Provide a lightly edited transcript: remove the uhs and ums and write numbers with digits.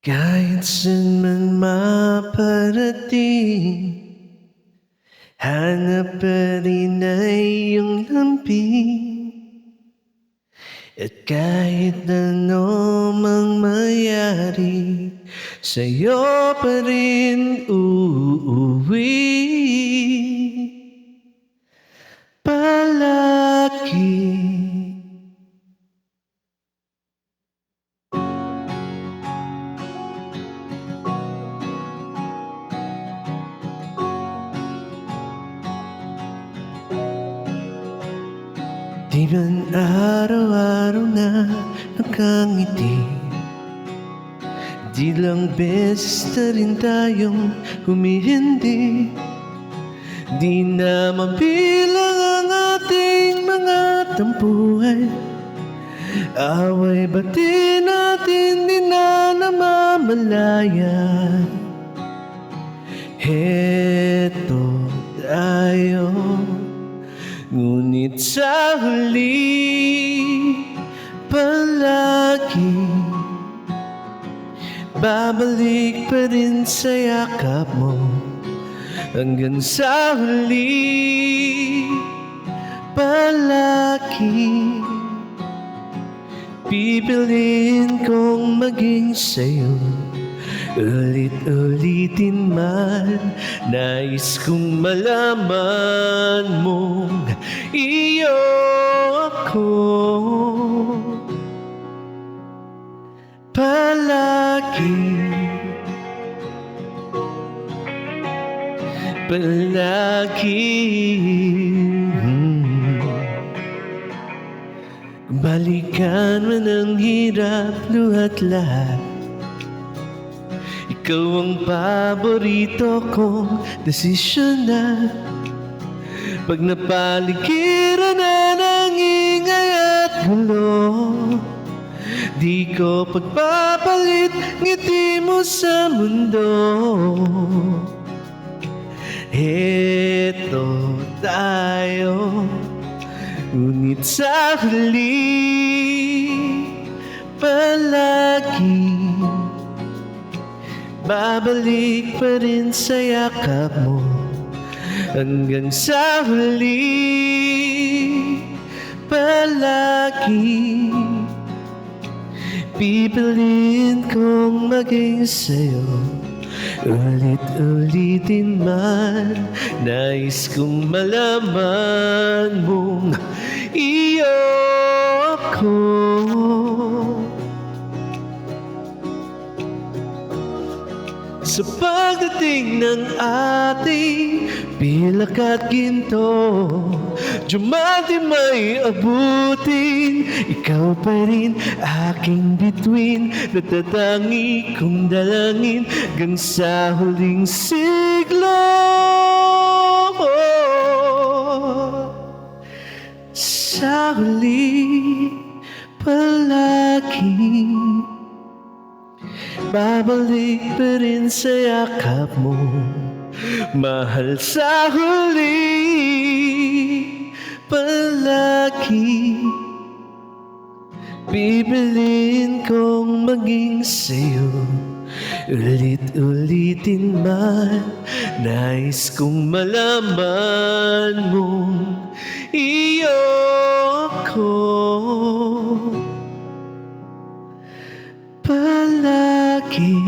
Kahit saan man maparating, hanap pa rin ay iyong lambing. At kahit ano mang mayari, sa'yo pa rin uuwi palagi. Di man araw-araw na nakangiti, di lang beses na rin tayong humihindi. Di na mabilang ang ating mga tampuhan, away bati natin di na namamalayan. Heto tayo, ngunit sa huli palagi babalik pa rin sa yakap mo. Hanggang sa huli palagi pipiliin kong maging sa'yo. Ulit-ulitin man, nais kong malaman mong iyo ako palagi. Balikan man ang hirap, luhat lahat, ikaw ang paborito kong desisyon na. Pag napaligiran na ng ingay at gulo, di ko pagpapalit ngiti mo sa mundo. Heto tayo, ngunit sa huli palagi babalik pa rin sa yakap mo. Hanggang sa huli palagi pipiliin kong maging sa'yo. Ulit-ulitin man, nais kong malaman mong iyo ako sa pagdating ng ating pilak at ginto. Diamante may abutin, ikaw pa rin aking bituin, natatangi kong dalangin hanggang sa huling siglo. Sa huli palagi babalik pa rin sa yakap mo, mahal. Sa huli palagi pipiliin kong maging sa'yo. Ulit-ulitin man, nais kong malaman mong iyo ako palagi.